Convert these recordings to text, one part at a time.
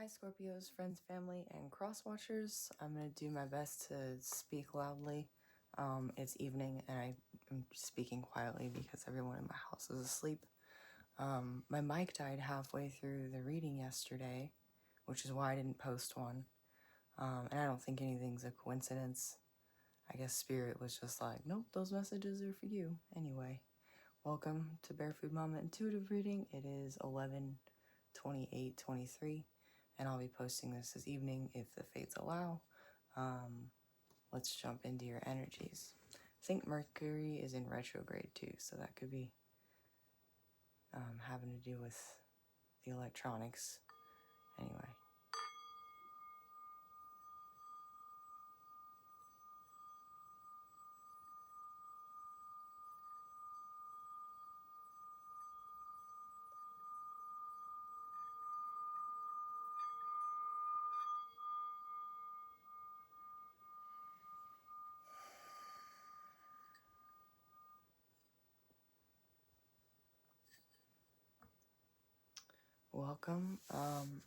Hi Scorpios, friends, family, and cross-watchers. I'm going to do my best to speak loudly. It's evening and I'm speaking quietly because everyone in my house is asleep. My mic died halfway through the reading yesterday, which is why I didn't post one. And I don't think anything's a coincidence. I guess Spirit was just like, nope, those messages are for you. Anyway, welcome to Barefoot Mama Intuitive Reading. It is 11/28/23. And I'll be posting this evening if the fates allow. Let's jump into your energies. I think Mercury is in retrograde too, so that could be having to do with the electronics. Anyway. Welcome. I'm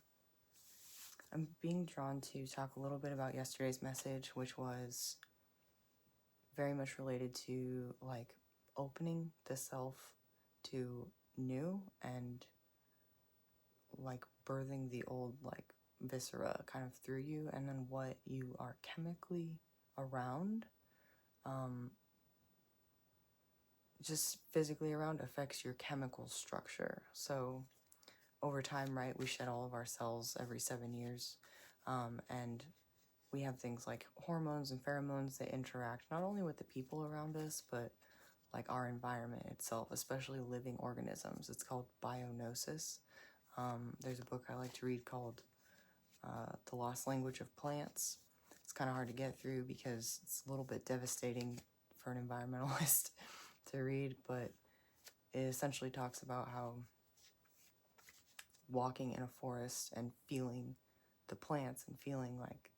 being drawn to talk a little bit about yesterday's message, which was very much related to like opening the self to new and like birthing the old like viscera kind of through you, and then what you are chemically around, just physically around, affects your chemical structure. So over time, right, we shed all of our cells every 7 years, and we have things like hormones and pheromones that interact not only with the people around us, but like our environment itself, especially living organisms. It's called bionosis. There's a book I like to read called The Lost Language of Plants. It's kind of hard to get through because it's a little bit devastating for an environmentalist to read, but it essentially talks about how walking in a forest and feeling the plants and feeling like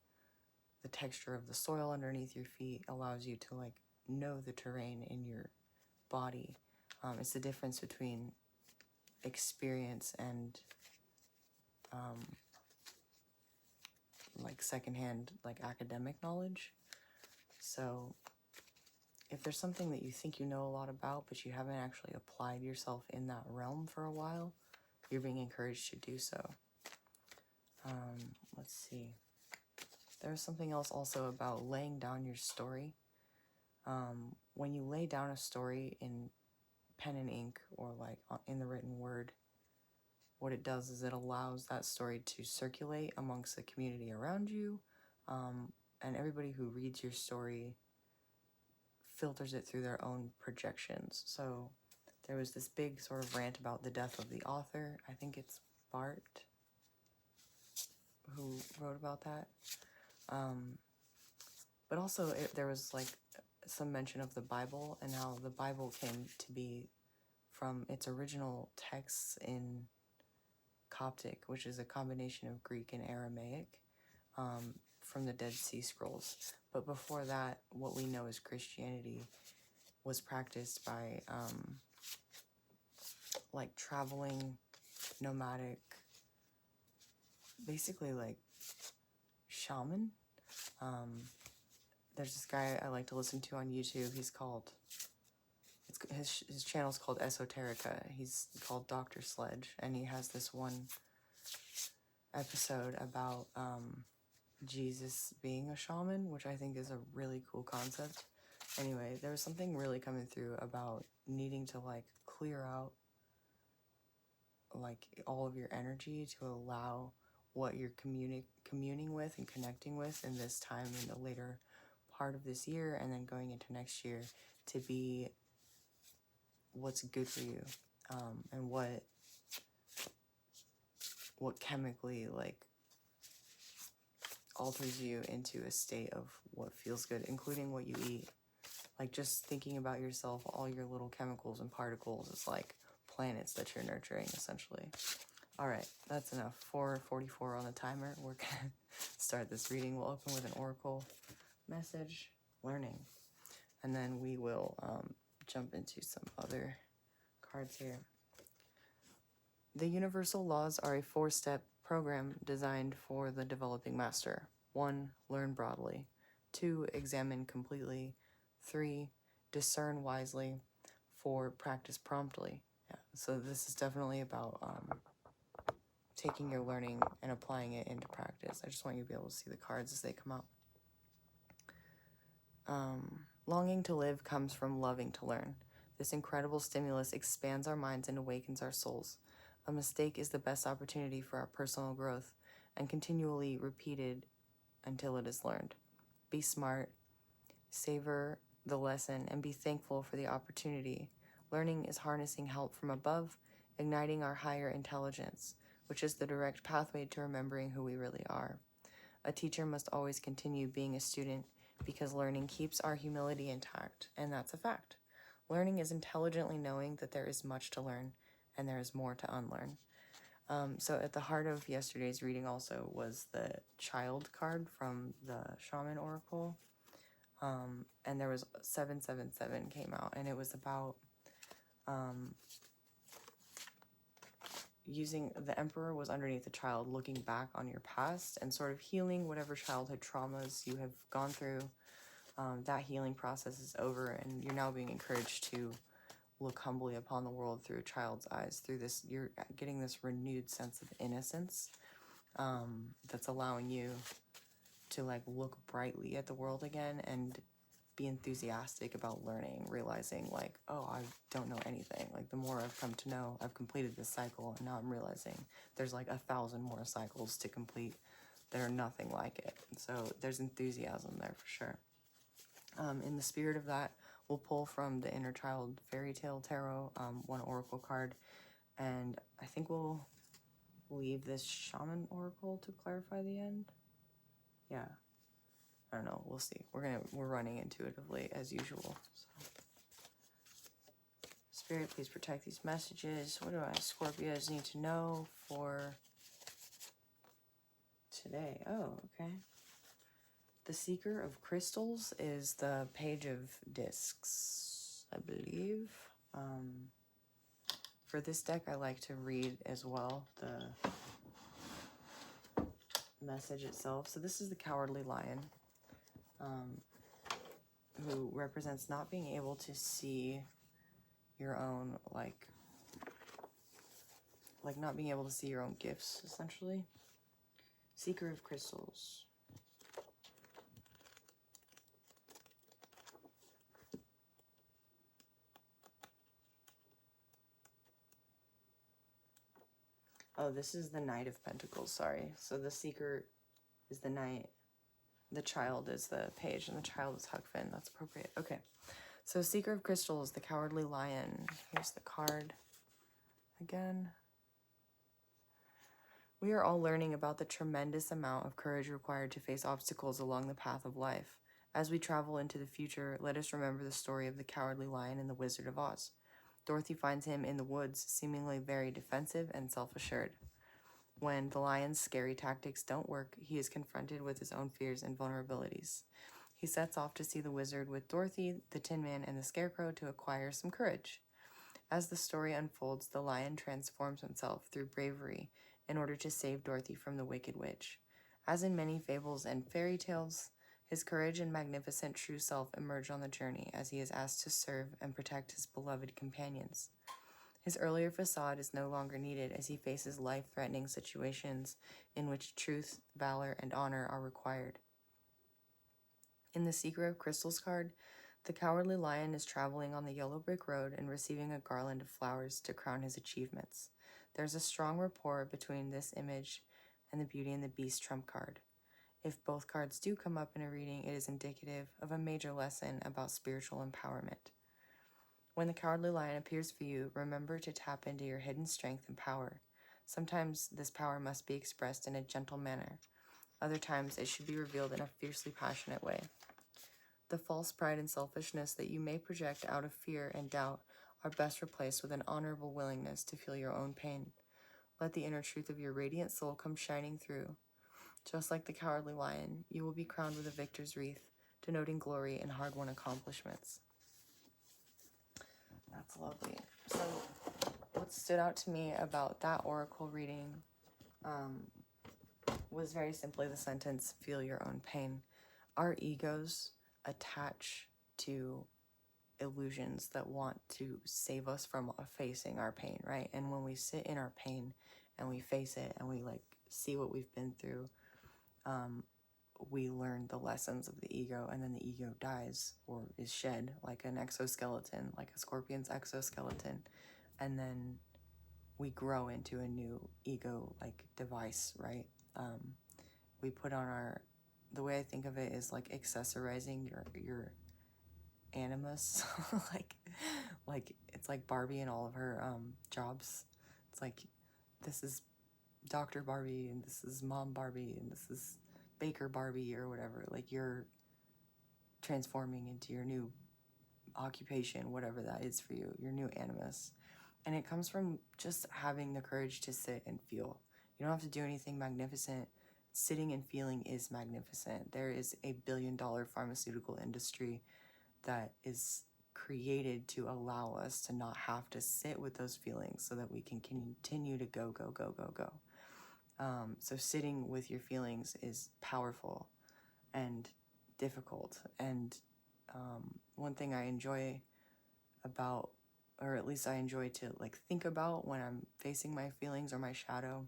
the texture of the soil underneath your feet allows you to like know the terrain in your body. It's the difference between experience and like secondhand like academic knowledge. So if there's something that you think you know a lot about but you haven't actually applied yourself in that realm for a while, you're being encouraged to do so. Let's see. There's something else also about laying down your story. When you lay down a story in pen and ink or like in the written word, what it does is it allows that story to circulate amongst the community around you, and everybody who reads your story filters it through their own projections. So there was this big sort of rant about the death of the author. I think it's Bart who wrote about that. But also there was like some mention of the Bible and how the Bible came to be from its original texts in Coptic, which is a combination of Greek and Aramaic, from the Dead Sea Scrolls. But before that, what we know as Christianity was practiced by like traveling, nomadic, basically like shaman. There's this guy I like to listen to on YouTube. He's called, his channel's called Esoterica. He's called Dr. Sledge, and he has this one episode about Jesus being a shaman, which I think is a really cool concept. Anyway, there was something really coming through about needing to like clear out like all of your energy to allow what you're communing with and connecting with in this time in the later part of this year and then going into next year to be what's good for you, and what chemically like alters you into a state of what feels good, including what you eat. Like just thinking about yourself, all your little chemicals and particles is like planets that you're nurturing, essentially. All right, that's enough. 4:44 on the timer. We're gonna start this reading. We'll open with an oracle message, learning, and then we will jump into some other cards here. The universal laws are a 4-step program designed for the developing master. 1. Learn broadly. 2. Examine completely. 3. Discern wisely. 4. Practice promptly. Yeah, so this is definitely about taking your learning and applying it into practice. I just want you to be able to see the cards as they come out. Longing to live comes from loving to learn. This incredible stimulus expands our minds and awakens our souls. A mistake is the best opportunity for our personal growth and continually repeated until it is learned. Be smart, savor the lesson, and be thankful for the opportunity. Learning is harnessing help from above, igniting our higher intelligence, which is the direct pathway to remembering who we really are. A teacher must always continue being a student because learning keeps our humility intact, and that's a fact. Learning is intelligently knowing that there is much to learn and there is more to unlearn. So at the heart of yesterday's reading also was the child card from the Shaman Oracle. And there was 777 came out, and it was about using the Emperor was underneath the child, looking back on your past and sort of healing whatever childhood traumas you have gone through. That healing process is over, and you're now being encouraged to look humbly upon the world through a child's eyes. Through this, you're getting this renewed sense of innocence that's allowing you to like look brightly at the world again and be enthusiastic about learning, realizing like, oh, I don't know anything. Like the more I've come to know, I've completed this cycle, and now I'm realizing there's like 1,000 more cycles to complete that are nothing like it. So there's enthusiasm there for sure. In the spirit of that, we'll pull from the Inner Child Fairy Tale Tarot, one oracle card, and I think we'll leave this Shaman Oracle to clarify the end. Yeah. I don't know, we'll see. We're running intuitively as usual. So. Spirit, please protect these messages. What do I Scorpios need to know for today? Oh, okay. The Seeker of Crystals is the Page of Discs, I believe. For this deck, I like to read as well the message itself. So this is the Cowardly Lion, who represents not being able to see your own, like not being able to see your own gifts, essentially. Seeker of Crystals. Oh, this is the Knight of Pentacles, sorry. So the Seeker is the Knight, the Child is the Page, and the Child is Huck Finn. That's appropriate. Okay. So Seeker of Crystals, the Cowardly Lion. Here's the card again. We are all learning about the tremendous amount of courage required to face obstacles along the path of life. As we travel into the future, let us remember the story of the Cowardly Lion and the Wizard of Oz. Dorothy finds him in the woods, seemingly very defensive and self-assured. When the lion's scary tactics don't work, he is confronted with his own fears and vulnerabilities. He sets off to see the wizard with Dorothy, the Tin Man, and the Scarecrow to acquire some courage. As the story unfolds, the lion transforms himself through bravery in order to save Dorothy from the Wicked Witch. As in many fables and fairy tales, his courage and magnificent true self emerge on the journey as he is asked to serve and protect his beloved companions. His earlier facade is no longer needed as he faces life-threatening situations in which truth, valor, and honor are required. In the Seeker of Crystals card, the Cowardly Lion is traveling on the yellow brick road and receiving a garland of flowers to crown his achievements. There's a strong rapport between this image and the Beauty and the Beast trump card. If both cards do come up in a reading, it is indicative of a major lesson about spiritual empowerment. When the Cowardly Lion appears for you, remember to tap into your hidden strength and power. Sometimes this power must be expressed in a gentle manner. Other times it should be revealed in a fiercely passionate way. The false pride and selfishness that you may project out of fear and doubt are best replaced with an honorable willingness to feel your own pain. Let the inner truth of your radiant soul come shining through. Just like the Cowardly Lion, you will be crowned with a victor's wreath, denoting glory and hard-won accomplishments. That's lovely. So what stood out to me about that oracle reading was very simply the sentence, feel your own pain. Our egos attach to illusions that want to save us from facing our pain, right? And when we sit in our pain and we face it and we like see what we've been through, we learn the lessons of the ego, and then the ego dies or is shed like an exoskeleton, like a scorpion's exoskeleton, and then we grow into a new ego like device, right? We put on our, the way I think of it is like accessorizing your animus, like it's like Barbie and all of her jobs. It's like, this is Dr. Barbie and this is Mom Barbie and this is Baker Barbie or whatever. Like, you're transforming into your new occupation, whatever that is for you, your new animus. And it comes from just having the courage to sit and feel. You don't have to do anything magnificent. Sitting and feeling is magnificent. There is a billion-dollar pharmaceutical industry that is created to allow us to not have to sit with those feelings so that we can continue to go. So sitting with your feelings is powerful and difficult. And one thing I enjoy about, or at least I enjoy to like think about when I'm facing my feelings or my shadow,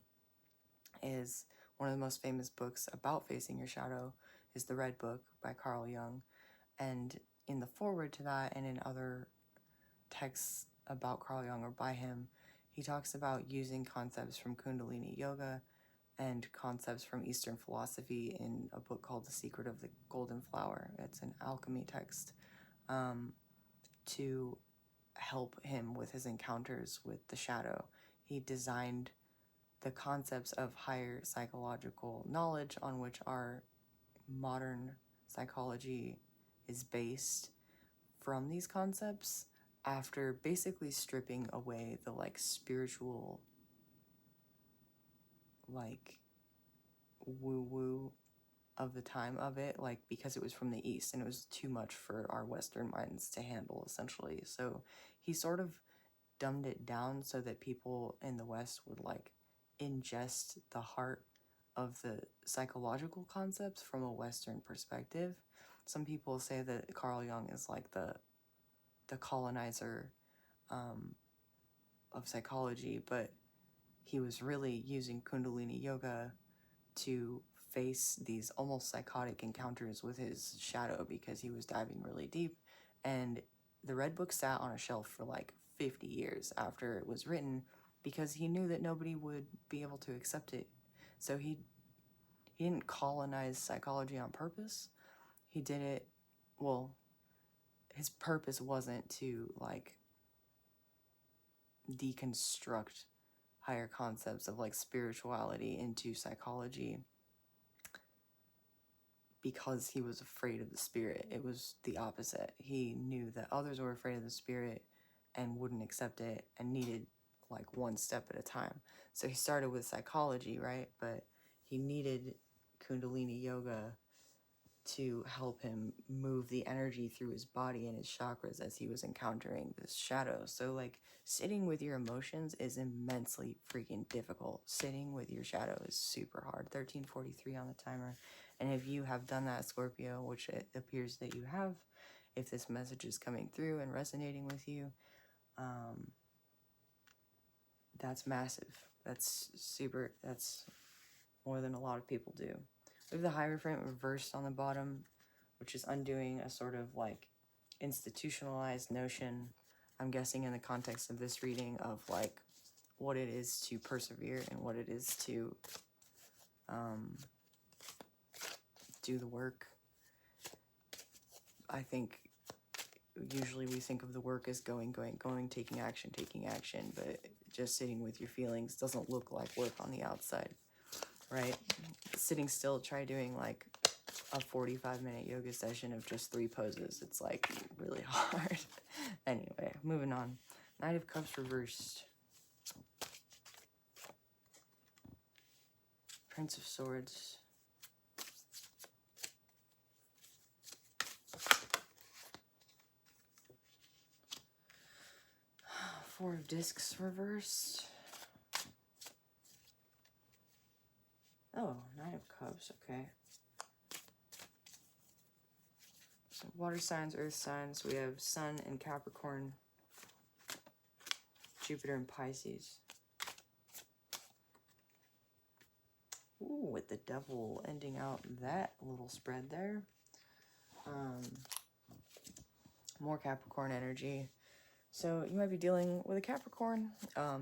is one of the most famous books about facing your shadow is The Red Book by Carl Jung. And in the foreword to that and in other texts about Carl Jung or by him, he talks about using concepts from Kundalini Yoga and concepts from Eastern philosophy in a book called The Secret of the Golden Flower. It's an alchemy text, to help him with his encounters with the shadow. He designed the concepts of higher psychological knowledge on which our modern psychology is based from these concepts, after basically stripping away the like spiritual like woo-woo of the time of it, like because it was from the East and it was too much for our Western minds to handle, essentially. So he sort of dumbed it down so that people in the West would like ingest the heart of the psychological concepts from a Western perspective. Some people say that Carl Jung is like the colonizer of psychology, but he was really using Kundalini Yoga to face these almost psychotic encounters with his shadow because he was diving really deep. And the Red Book sat on a shelf for like 50 years after it was written because he knew that nobody would be able to accept it. So he didn't colonize psychology on purpose. He did it, well, his purpose wasn't to like deconstruct higher concepts of like spirituality into psychology because he was afraid of the spirit. It was the opposite. He knew that others were afraid of the spirit and wouldn't accept it and needed like one step at a time. So he started with psychology, right? But he needed Kundalini Yoga to help him move the energy through his body and his chakras as he was encountering this shadow. So like sitting with your emotions is immensely freaking difficult. Sitting with your shadow is super hard. 1343 on the timer. And if you have done that, Scorpio, which it appears that you have, if this message is coming through and resonating with you, that's massive. That's super, that's more than a lot of people do. We have the Hierophant reversed on the bottom, which is undoing a sort of like institutionalized notion, I'm guessing in the context of this reading, of like what it is to persevere and what it is to do the work. I think usually we think of the work as going, taking action, but just sitting with your feelings doesn't look like work on the outside, right? Sitting still, try doing like a 45-minute yoga session of just 3 poses. It's like really hard. Anyway, moving on. Knight of Cups reversed. Prince of Swords. Four of Discs reversed. Oh, Nine of Cups, okay. So water signs, earth signs. We have Sun in Capricorn, Jupiter in Pisces. Ooh, with the Devil ending out that little spread there. More Capricorn energy. So you might be dealing with a Capricorn.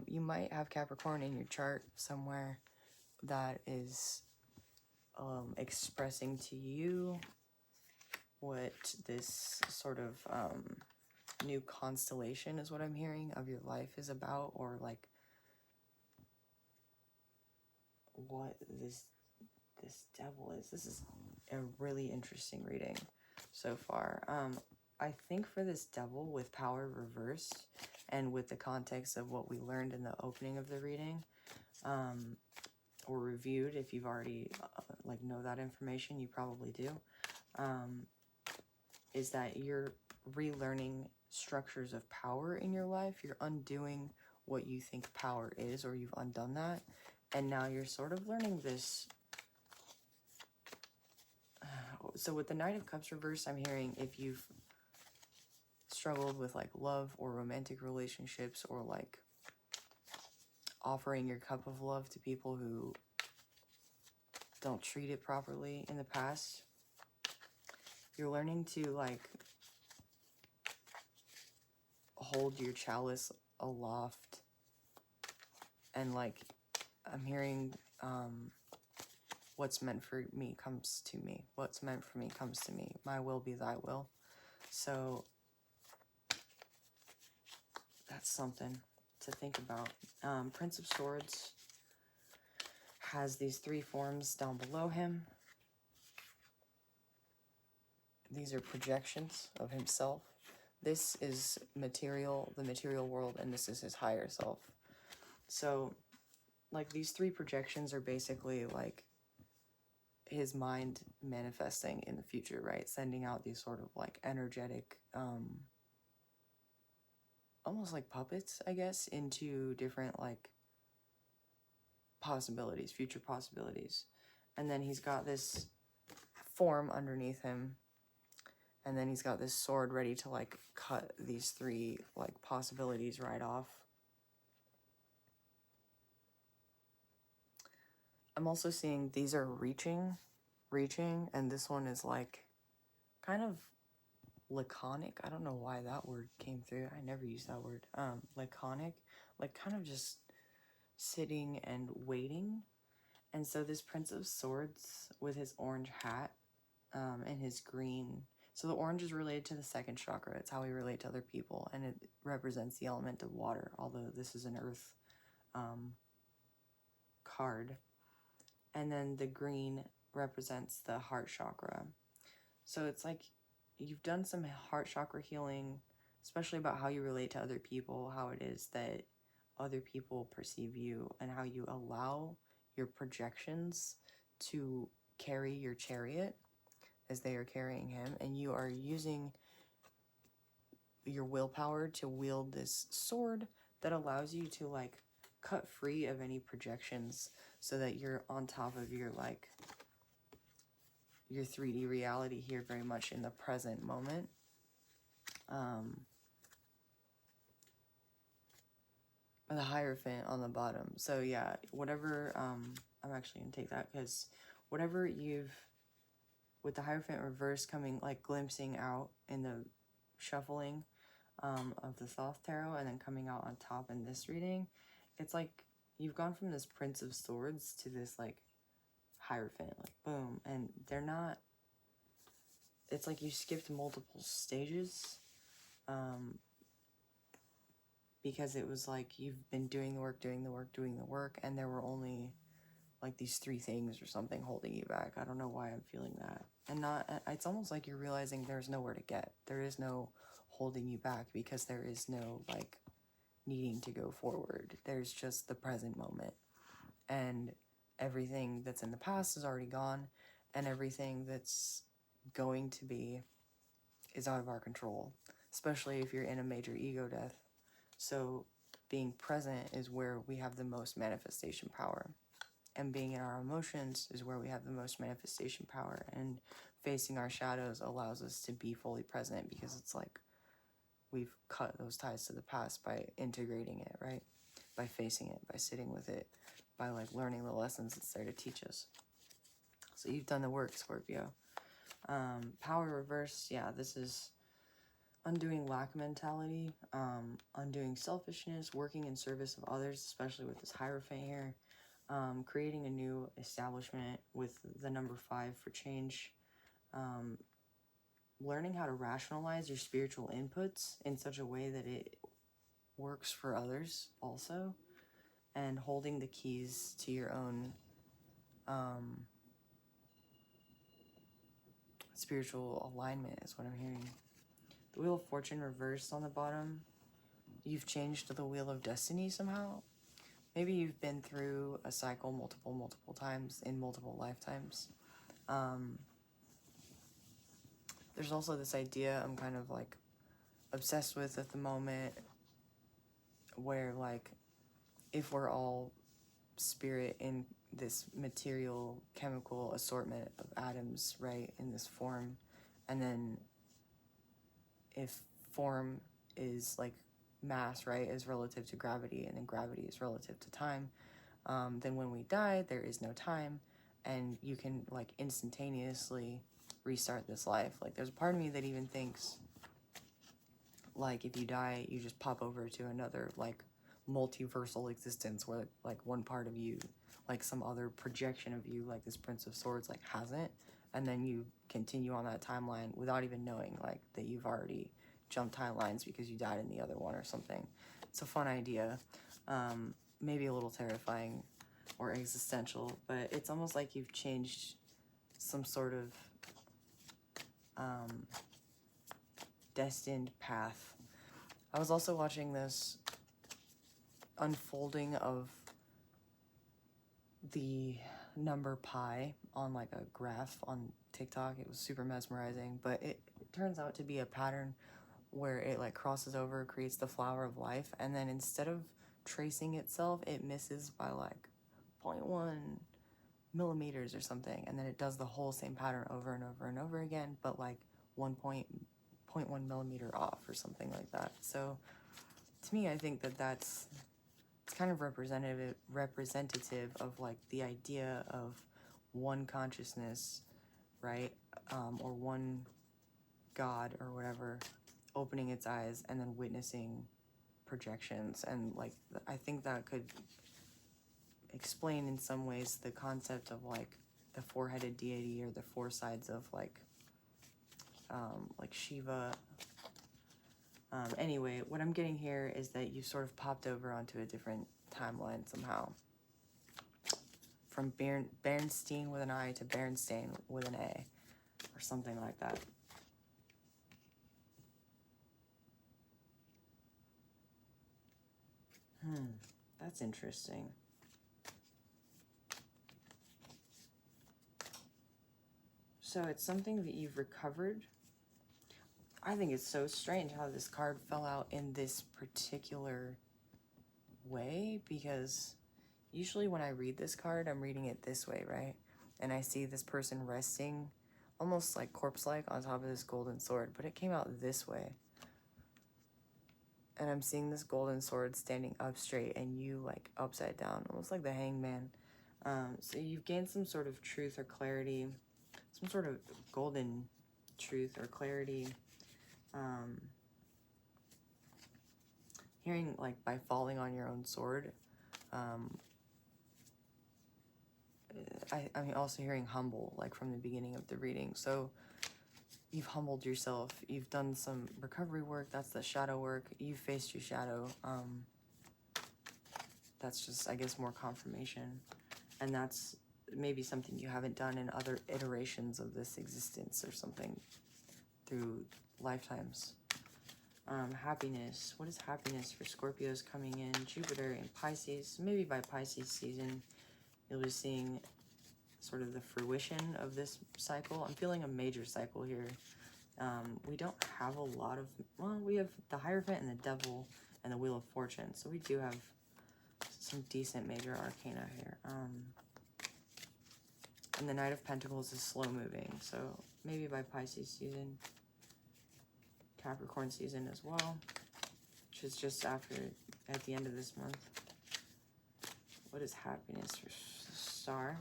You might have Capricorn in your chart somewhere that is expressing to you what this sort of new constellation is what I'm hearing of your life is about, or like what this Devil is. This is a really interesting reading so far. I think for this Devil with power reversed and with the context of what we learned in the opening of the reading, or reviewed, if you've already like know that information, you probably do, is that you're relearning structures of power in your life. You're undoing what you think power is, or you've undone that, and now you're sort of learning this. So with the Knight of Cups reversed, I'm hearing if you've struggled with like love or romantic relationships, or like offering your cup of love to people who don't treat it properly in the past, you're learning to like hold your chalice aloft, and like I'm hearing what's meant for me comes to me. What's meant for me comes to me. My will be thy will. So that's something to think about. Prince of Swords has these 3 forms down below him. These are projections of himself. This is material, the material world, and this is his higher self. So, like, these 3 projections are basically, like, his mind manifesting in the future, right? Sending out these sort of, like, energetic, almost like puppets, I guess, into different, like, possibilities, future possibilities. And then he's got this form underneath him, and then he's got this sword ready to like cut these 3 like possibilities right off. I'm also seeing these are reaching, and this one is like kind of laconic. I don't know why that word came through. I never use that word. Laconic, like kind of just sitting and waiting. And so this Prince of Swords with his orange hat, and his green. So the orange is related to the 2nd chakra. It's how we relate to other people, and it represents the element of water, although this is an earth card. And then the green represents the heart chakra. So it's like you've done some heart chakra healing, especially about how you relate to other people, how it is that other people perceive you, and how you allow your projections to carry your chariot as they are carrying him, and you are using your willpower to wield this sword that allows you to like cut free of any projections, so that you're on top of your like your 3D reality here, very much in the present moment. The Hierophant on the bottom. So yeah, whatever, I'm actually gonna take that, because whatever you've, with the Hierophant reverse coming, like glimpsing out in the shuffling of the Thoth Tarot, and then coming out on top in this reading, it's like you've gone from this Prince of Swords to this like Hierophant, like boom, and they're not, it's like you skipped multiple stages, because it was like you've been doing the work, and there were only like these 3 things or something holding you back. I don't know why I'm feeling that. And not, it's almost like you're realizing there's nowhere to get. There is no holding you back, because there is no like needing to go forward. There's just the present moment, and everything that's in the past is already gone, and everything that's going to be is out of our control, especially if you're in a major ego death. So being present is where we have the most manifestation power. and being in our emotions is where we have the most manifestation power, and facing our shadows allows us to be fully present, because it's like we've cut those ties to the past by integrating it, right? By facing it, by sitting with it, by like learning the lessons it's there to teach us. So you've done the work, Scorpio. Power reverse, yeah, this is undoing lack mentality, undoing selfishness, working in service of others, especially with this Hierophant here, creating a new establishment with the number 5 for change, learning how to rationalize your spiritual inputs in such a way that it works for others also, and holding the keys to your own spiritual alignment is what I'm hearing. The Wheel of Fortune reversed on the bottom. You've changed the Wheel of Destiny somehow. Maybe you've been through a cycle multiple times in multiple lifetimes. There's also this idea I'm kind of like obsessed with at the moment, where like if we're all spirit in this material chemical assortment of atoms, right, in this form, and then if form is like mass, right, is relative to gravity, and then gravity is relative to time, then when we die there is no time, and you can like instantaneously restart this life. Like there's a part of me that even thinks like if you die you just pop over to another like multiversal existence where like one part of you, like some other projection of you, like this Prince of Swords, like hasn't, and then you continue on that timeline without even knowing like that you've already jumped timelines because you died in the other one or something. It's a fun idea, maybe a little terrifying or existential, but it's almost like you've changed some sort of destined path. I was also watching this unfolding of the number pi on like a graph on TikTok. It was super mesmerizing, but it turns out to be a pattern where it like crosses over, creates the flower of life, and then instead of tracing itself, it misses by like 0.1 millimeters or something, and then it does the whole same pattern over and over and over again, but like 1.1 millimeter off or something like that. So to me, I think that it's kind of representative of like the idea of one consciousness, right, or one God or whatever, opening its eyes and then witnessing projections. And like I think that could explain in some ways the concept of like the four-headed deity, or the four sides of like Shiva. Anyway, what I'm getting here is that you sort of popped over onto a different timeline somehow, from Bernstein with an I to Bernstein with an A, or something like that. That's interesting. So it's something that you've recovered. I think it's so strange how this card fell out in this particular way, because usually when I read this card, I'm reading it this way, right? And I see this person resting, almost like corpse-like, on top of this golden sword, but it came out this way. And I'm seeing this golden sword standing up straight, and you like upside down, almost like the Hangman. So you've gained some sort of truth or clarity, some sort of golden truth or clarity. Hearing like by falling on your own sword. I'm also hearing humble, like from the beginning of the reading. So you've humbled yourself. You've done some recovery work. That's the shadow work. You've faced your shadow. That's just, I guess, more confirmation. And that's maybe something you haven't done in other iterations of this existence or something through lifetimes. Happiness. What is happiness for Scorpios coming in? Jupiter in Pisces. Maybe by Pisces season, you'll be seeing sort of the fruition of this cycle. I'm feeling a major cycle here. We don't have a lot of, well, we have the Hierophant and the Devil and the Wheel of Fortune. So we do have some decent major arcana here. And the Knight of Pentacles is slow moving. So maybe by Pisces season, Capricorn season as well, which is just after, at the end of this month. What is happiness for the Star?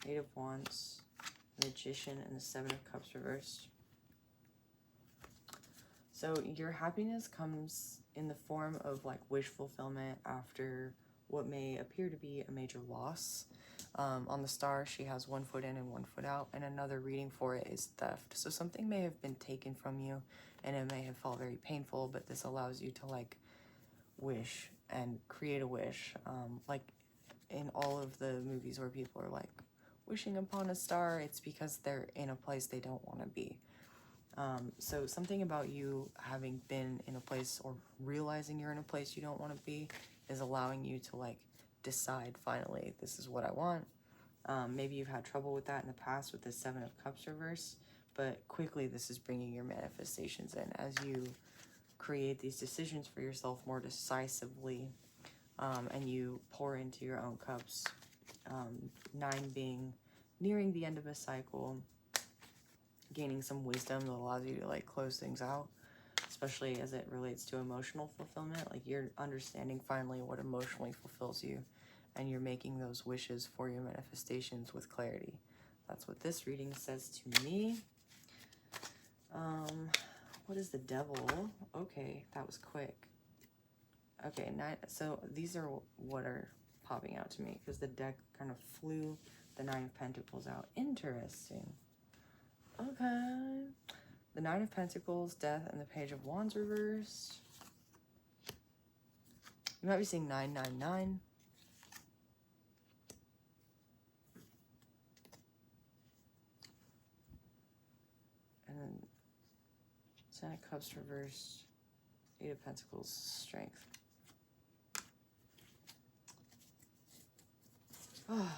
Eight of Wands, Magician, and the Seven of Cups reversed. So your happiness comes in the form of like wish fulfillment after what may appear to be a major loss. On the Star, she has 1 foot in and 1 foot out, and another reading for it is theft. So something may have been taken from you, and it may have felt very painful, but this allows you to like wish and create a wish. Like in all of the movies where people are like wishing upon a star, it's because they're in a place they don't want to be. So something about you having been in a place or realizing you're in a place you don't want to be is allowing you to like decide finally, this is what I want. Maybe you've had trouble with that in the past with the Seven of Cups reverse, but quickly this is bringing your manifestations in as you create these decisions for yourself more decisively, and you pour into your own cups. 9 being nearing the end of a cycle, gaining some wisdom that allows you to like close things out, especially as it relates to emotional fulfillment. Like you're understanding finally what emotionally fulfills you, and you're making those wishes for your manifestations with clarity. That's what this reading says to me. What is the Devil? Okay, that was quick. Okay, so these are what are popping out to me because the deck kind of flew the Nine of Pentacles out. Interesting. Okay. The Nine of Pentacles, Death, and the Page of Wands reversed. You might be seeing 999. And then Ten of Cups reversed. Eight of Pentacles, Strength. Oh.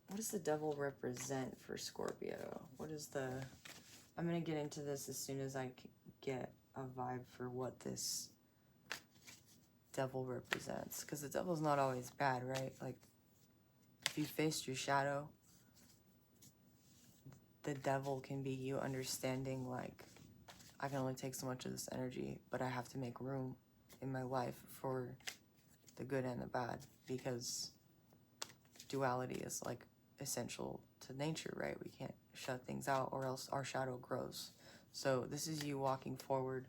What does the Devil represent for Scorpio? What is the... I'm going to get into this as soon as I get a vibe for what this Devil represents. Because the Devil's not always bad, right? Like, if you faced your shadow, the Devil can be you understanding, like, I can only take so much of this energy, but I have to make room in my life for the good and the bad. Because duality is, like, essential to nature, right? We can't shut things out or else our shadow grows. So this is you walking forward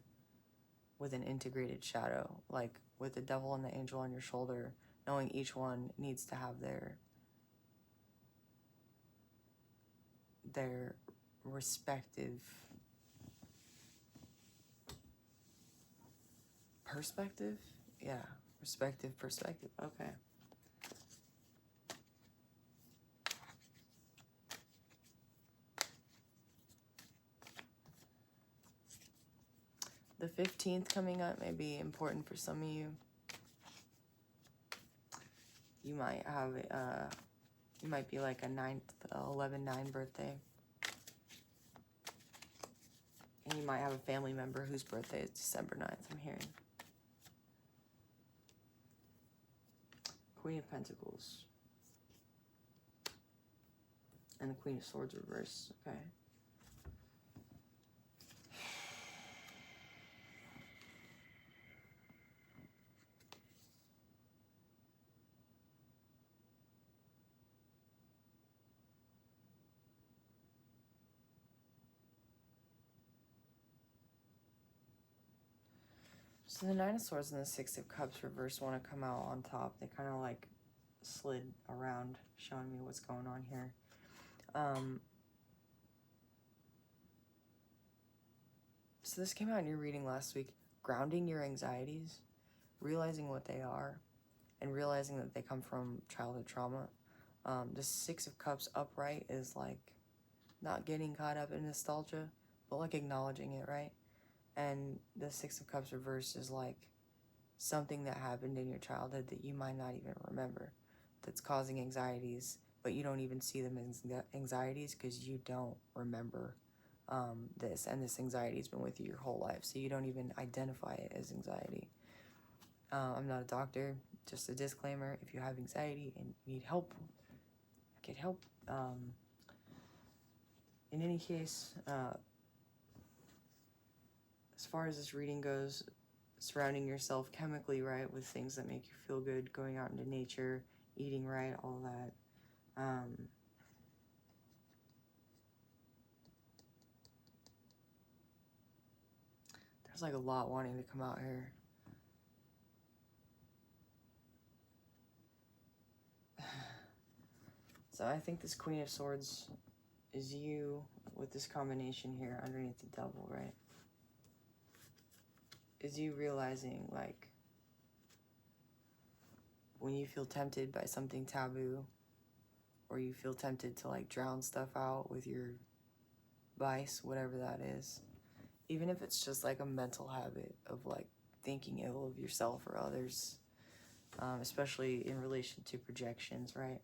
with an integrated shadow, like with the Devil and the angel on your shoulder, knowing each one needs to have their respective perspective. Yeah, respective perspective. Okay. The 15th coming up may be important for some of you. You might have, you might be like a 11/9 birthday. And you might have a family member whose birthday is December 9th, I'm hearing. Queen of Pentacles. And the Queen of Swords reverse, okay. So the Nine of Swords and the Six of Cups reverse want to come out on top. They kind of like slid around, showing me what's going on here. So this came out in your reading last week. Grounding your anxieties, realizing what they are, and realizing that they come from childhood trauma. The Six of Cups upright is like not getting caught up in nostalgia, but like acknowledging it, right? And the Six of Cups reverse is like something that happened in your childhood that you might not even remember, that's causing anxieties, but you don't even see them as anxieties because you don't remember this, and this anxiety has been with you your whole life, so you don't even identify it as anxiety. I'm not a doctor, just a disclaimer. If you have anxiety and need help, get help. In any case, as far as this reading goes, surrounding yourself chemically right with things that make you feel good, going out into nature, eating right, all that. There's like a lot wanting to come out here. So I think this Queen of Swords is you with this combination here underneath the Devil, right? Is you realizing, like, when you feel tempted by something taboo, or you feel tempted to, like, drown stuff out with your vice, whatever that is, even if it's just, like, a mental habit of, like, thinking ill of yourself or others, especially in relation to projections, right?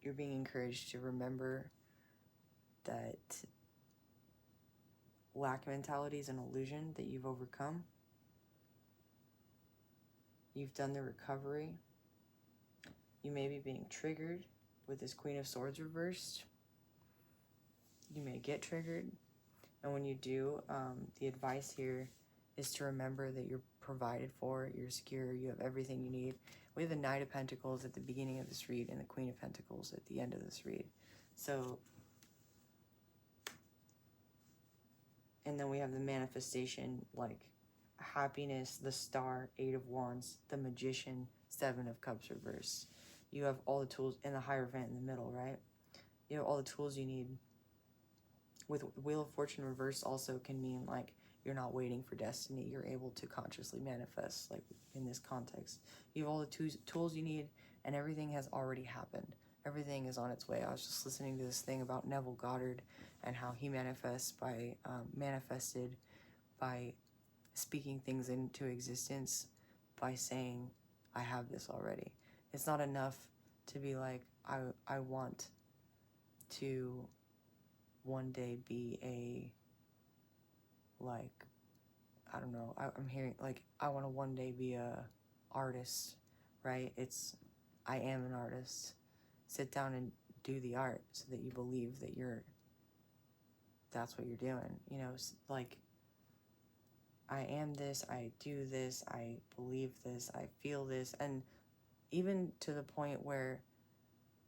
You're being encouraged to remember that lack mentality is an illusion that you've overcome. You've done the recovery. You may be being triggered with this Queen of Swords reversed. You may get triggered. And when you do, the advice here is to remember that you're provided for, you're secure, you have everything you need. We have the Knight of Pentacles at the beginning of this read and the Queen of Pentacles at the end of this read. So, and then we have the manifestation, like happiness, the Star, 8 of Wands, the Magician, 7 of Cups reverse. You have all the tools, and the Hierophant in the middle, right? You have all the tools you need. With Wheel of Fortune reverse also can mean, like, you're not waiting for destiny. You're able to consciously manifest, like, in this context. You have all the tools you need, and everything has already happened. Everything is on its way. I was just listening to this thing about Neville Goddard and how he manifested by speaking things into existence, by saying, I have this already. It's not enough to be like, I want to one day be a, like, I don't know, I'm hearing, like, I want to one day be a artist, right? It's, I am an artist. Sit down and do the art so that you believe that that's what you're doing, you know, like, I am this, I do this, I believe this, I feel this, and even to the point where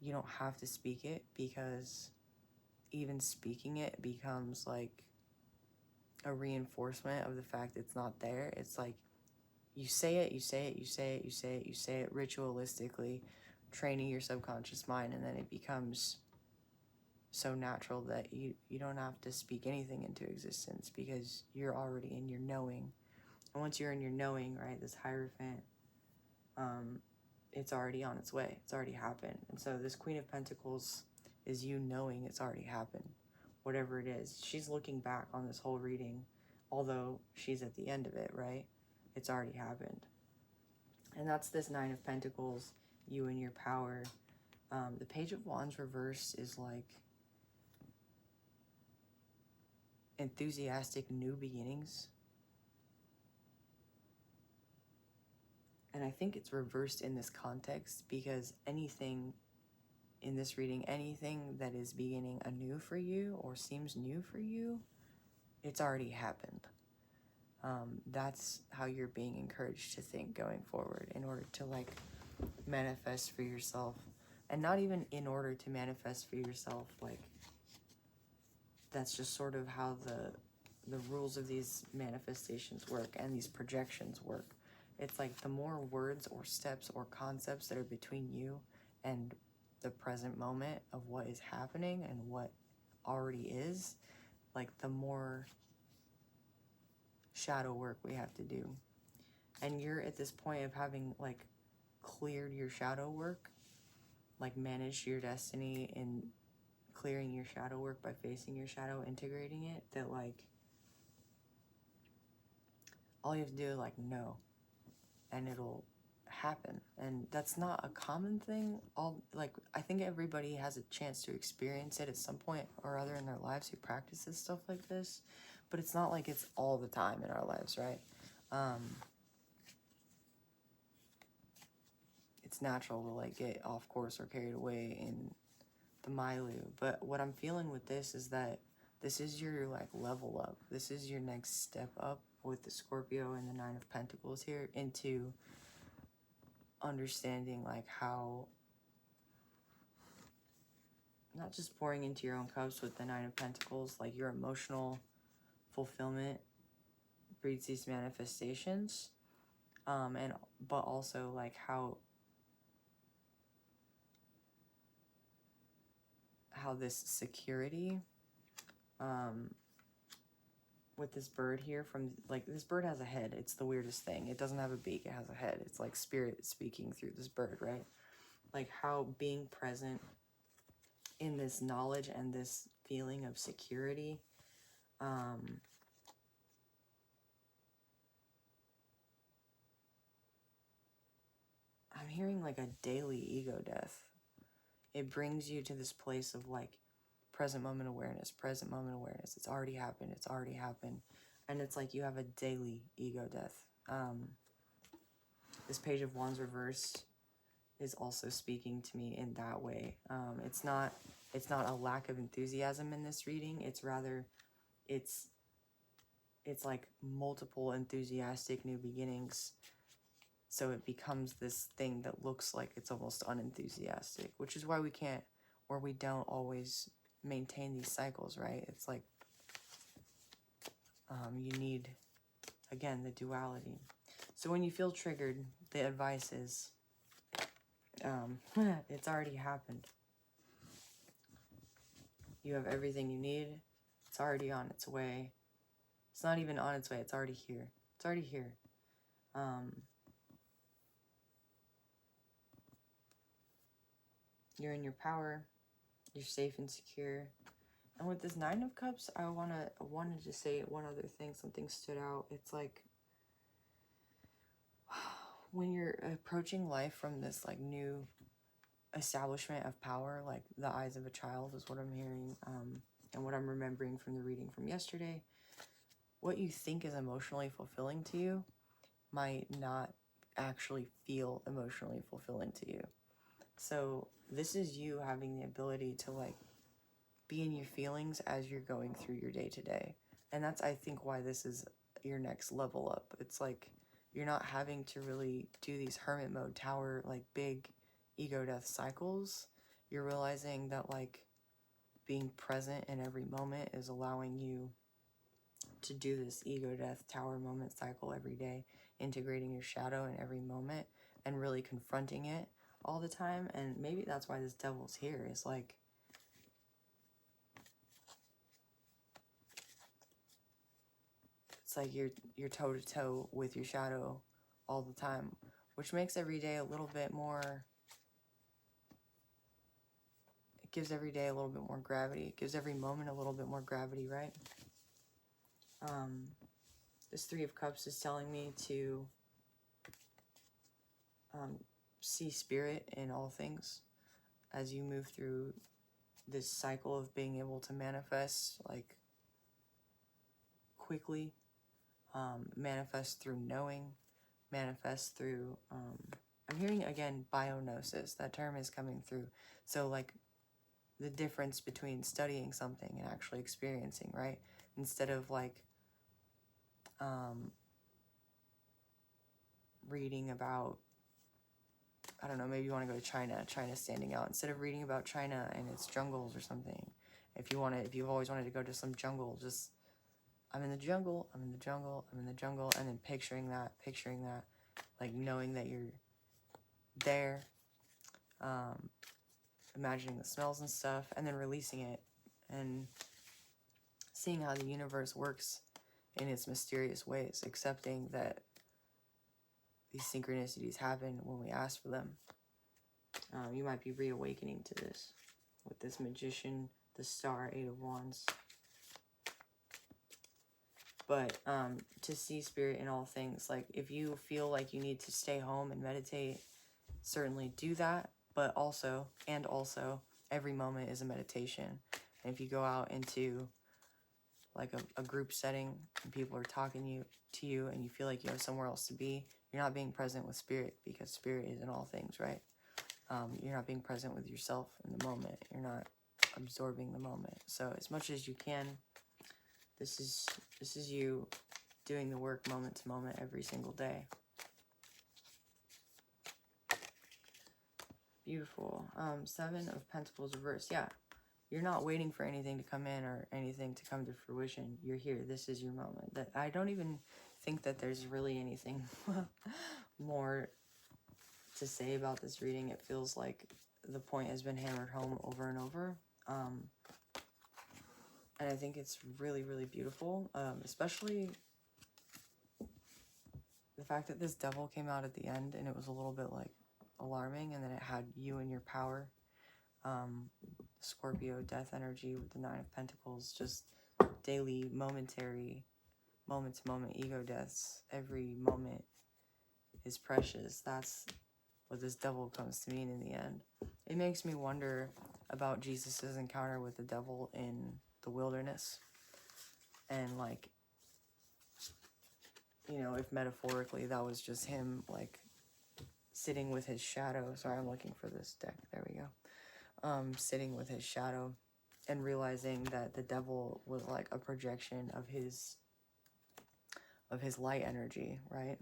you don't have to speak it, because even speaking it becomes like a reinforcement of the fact it's not there. It's like you say it ritualistically, training your subconscious mind, and then it becomes so natural that you don't have to speak anything into existence because you're already in your knowing. And once you're in your knowing, right, this Hierophant, it's already on its way. It's already happened. And so this Queen of Pentacles is you knowing it's already happened, whatever it is. She's looking back on this whole reading, although she's at the end of it, right? It's already happened. And that's this Nine of Pentacles, you and your power. The Page of Wands reverse is like enthusiastic new beginnings. And I think it's reversed in this context because anything in this reading, anything that is beginning anew for you or seems new for you, it's already happened. That's how you're being encouraged to think going forward in order to, like, manifest for yourself. And not even in order to manifest for yourself, like, that's just sort of how the rules of these manifestations work and these projections work. It's like the more words or steps or concepts that are between you and the present moment of what is happening and what already is, like, the more shadow work we have to do. And you're at this point of having, like, cleared your shadow work, like, managed your destiny in clearing your shadow work by facing your shadow, integrating it, that, like, all you have to do is, like, know, and it'll happen. And that's not a common thing. I think everybody has a chance to experience it at some point or other in their lives who practices stuff like this, but it's not like it's all the time in our lives, right? It's natural to like get off course or carried away in the Milu. But what I'm feeling with this is that this is your like level up. This is your next step up with the Scorpio and the Nine of Pentacles here into understanding like how, not just pouring into your own cups with the Nine of Pentacles, like your emotional fulfillment breeds these manifestations, but also like how this security, with this bird here, from like, this bird has a head. It's the weirdest thing. It doesn't have a beak, it has a head. It's like spirit speaking through this bird, right? Like how being present in this knowledge and this feeling of security, I'm hearing like a daily ego death. It brings you to this place of like present moment awareness, present moment awareness. It's already happened, it's already happened. And it's like you have a daily ego death. This Page of Wands reverse is also speaking to me in that way. It's not a lack of enthusiasm in this reading. It's rather, it's like multiple enthusiastic new beginnings. So it becomes this thing that looks like it's almost unenthusiastic, which is why we don't always maintain these cycles, right? It's like, you need, again, the duality. So when you feel triggered, the advice is, it's already happened. You have everything you need. It's already on its way. It's not even on its way. It's already here. It's already here. You're in your power. You're safe and secure. And with this Nine of Cups, I wanted to say one other thing. Something stood out. It's like, when you're approaching life from this like new establishment of power, like the eyes of a child is what I'm hearing, and what I'm remembering from the reading from yesterday, what you think is emotionally fulfilling to you might not actually feel emotionally fulfilling to you. So this is you having the ability to like be in your feelings as you're going through your day to day. And that's, I think, why this is your next level up. It's like you're not having to really do these hermit mode tower, like big ego death cycles. You're realizing that like being present in every moment is allowing you to do this ego death tower moment cycle every day, integrating your shadow in every moment and really confronting it all the time. And maybe that's why this devil's here. It's like, you're toe to toe with your shadow all the time, which makes every day a little bit more, it gives every day a little bit more gravity. It gives every moment a little bit more gravity, right? This Three of Cups is telling me to see spirit in all things as you move through this cycle of being able to manifest like quickly, manifest through knowing, manifest through, I'm hearing again bionosis. That term is coming through. So like the difference between studying something and actually experiencing, right? Instead of like reading about, I don't know, maybe you want to go to China standing out. Instead of reading about China and its jungles or something, if you've always wanted to go to some jungle, just, I'm in the jungle, I'm in the jungle, I'm in the jungle, and then picturing that, like knowing that you're there, imagining the smells and stuff, and then releasing it and seeing how the universe works in its mysterious ways, accepting that these synchronicities happen when we ask for them. You might be reawakening to this with this Magician, the Star, Eight of Wands. But to see spirit in all things, like if you feel like you need to stay home and meditate, certainly do that. But also, every moment is a meditation. And if you go out into like a group setting and people are talking to you and you feel like you have somewhere else to be, you're not being present with spirit, because spirit is in all things, right? You're not being present with yourself in the moment. You're not absorbing the moment. So as much as you can, this is you doing the work moment to moment every single day. Beautiful. 7 of Pentacles reverse. Yeah, you're not waiting for anything to come in or anything to come to fruition. You're here. This is your moment. That I don't even think that there's really anything more to say about this reading. It feels like the point has been hammered home over and over. And I think it's really, really beautiful, especially the fact that this devil came out at the end and it was a little bit like alarming, and then it had you and your power. Scorpio death energy with the 9 of Pentacles, just daily, momentary, moment-to-moment ego deaths. Every moment is precious. That's what this devil comes to mean in the end. It makes me wonder about Jesus's encounter with the devil in the wilderness, and like, you know, if metaphorically that was just him like sitting with his shadow. Sorry, I'm looking for this deck. There we go. Sitting with his shadow and realizing that the devil was like a projection of his light energy, right?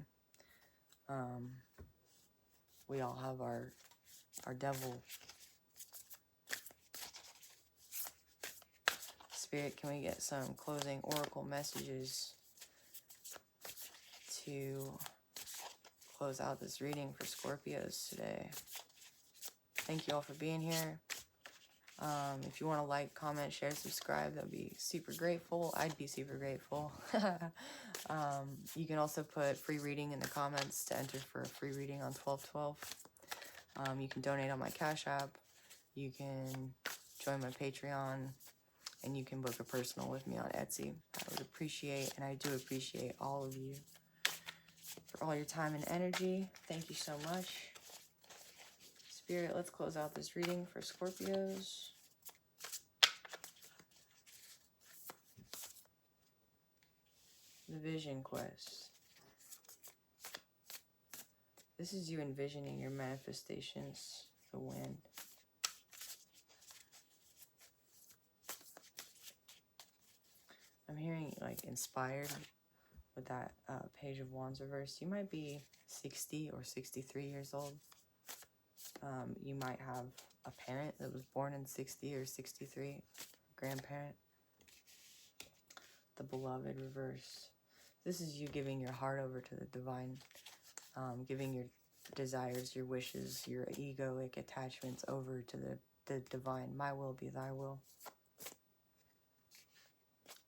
We all have our devil. Spirit, can we get some closing oracle messages to close out this reading for Scorpios today? Thank you all for being here. If you want to like, comment, share, subscribe, that'd be super grateful. I'd be super grateful. You can also put free reading in the comments to enter for a free reading on 12/12. You can donate on my Cash App. You can join my Patreon. And you can book a personal with me on Etsy. I would appreciate, and I do appreciate all of you for all your time and energy. Thank you so much. Spirit, let's close out this reading for Scorpios. The Vision Quest. This is you envisioning your manifestations, the wind. I'm hearing like inspired with that Page of Wands reverse. You might be 60 or 63 years old. You might have a parent that was born in 60 or 63, grandparent. The Beloved reverse. This is you giving your heart over to the divine, giving your desires, your wishes, your egoic attachments over to the divine. My will be thy will.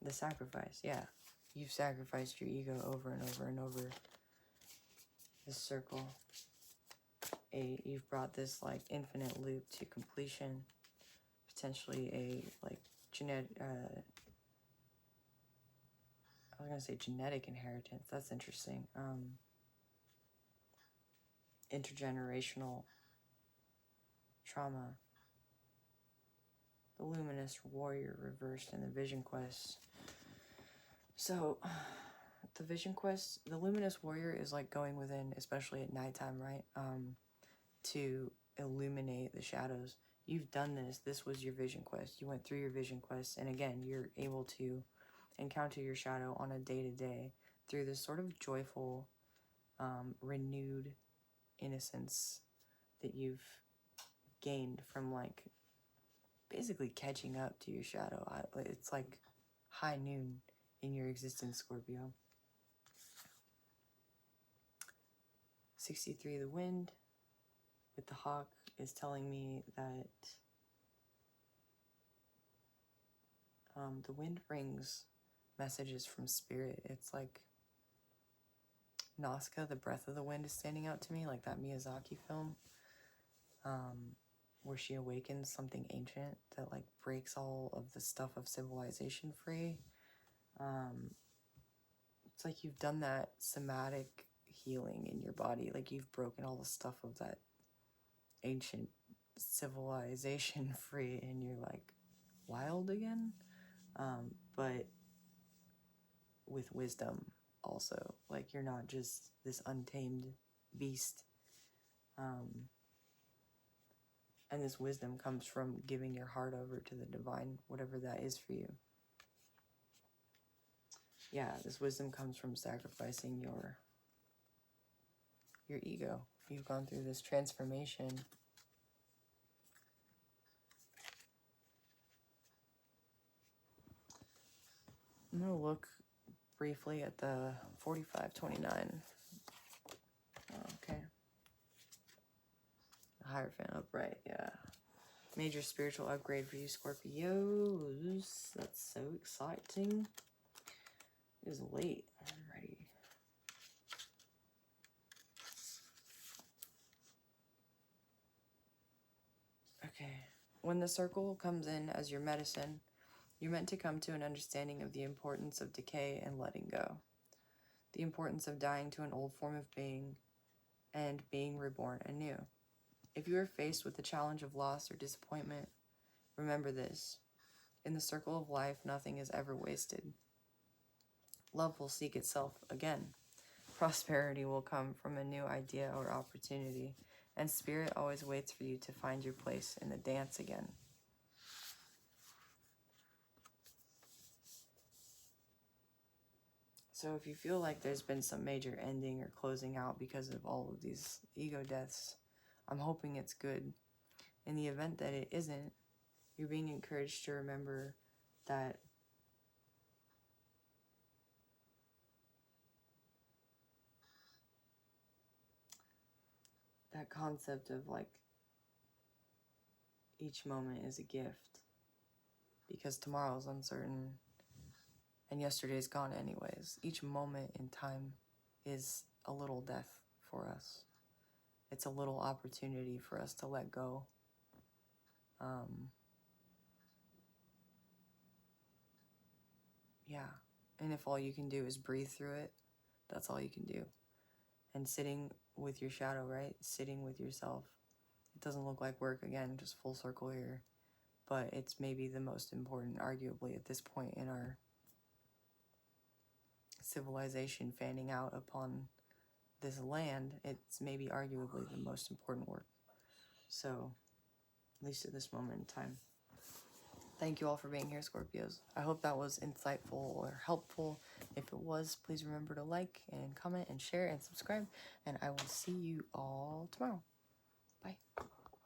The sacrifice, yeah. You've sacrificed your ego over and over and over. This circle. You've brought this like infinite loop to completion. Potentially a like genetic, I was going to say genetic inheritance. That's interesting. Intergenerational trauma. The Luminous Warrior reversed in the Vision Quest. So, the Vision Quest, the Luminous Warrior is like going within, especially at nighttime, right? To illuminate the shadows. You've done this. This was your Vision Quest. You went through your Vision Quest, and again, you're able to encounter your shadow on a day-to-day through this sort of joyful, renewed innocence that you've gained from like basically catching up to your shadow. It's like high noon in your existence, Scorpio. 63, the wind with the hawk is telling me that the wind brings messages from spirit. It's like Nazca, the breath of the wind, is standing out to me, like that Miyazaki film, where she awakens something ancient that like breaks all of the stuff of civilization free. It's like you've done that somatic healing in your body, like you've broken all the stuff of that ancient civilization free, and you're like wild again. But with wisdom also. Like, you're not just this untamed beast. And this wisdom comes from giving your heart over to the divine, whatever that is for you. Yeah, this wisdom comes from sacrificing your ego. You've gone through this transformation. I'm going to look briefly at the 4529. Okay. Hierophant upright, yeah. Major spiritual upgrade for you, Scorpios. That's so exciting. It is late. I'm ready. Okay. When the circle comes in as your medicine, you're meant to come to an understanding of the importance of decay and letting go. The importance of dying to an old form of being and being reborn anew. If you are faced with the challenge of loss or disappointment, remember this. In the circle of life, nothing is ever wasted. Love will seek itself again. Prosperity will come from a new idea or opportunity, and spirit always waits for you to find your place in the dance again. So if you feel like there's been some major ending or closing out because of all of these ego deaths, I'm hoping it's good. In the event that it isn't, you're being encouraged to remember that concept of like each moment is a gift, because tomorrow's uncertain and yesterday's gone anyways. Each moment in time is a little death for us. It's a little opportunity for us to let go. Yeah, and if all you can do is breathe through it, that's all you can do. And sitting with your shadow, right? Sitting with yourself. It doesn't look like work, again, just full circle here. But it's maybe the most important, arguably, at this point in our civilization fanning out upon this land. It's maybe arguably the most important work. So, at least at this moment in time. Thank you all for being here, Scorpios. I hope that was insightful or helpful. If it was, please remember to like and comment and share and subscribe. And I will see you all tomorrow. Bye.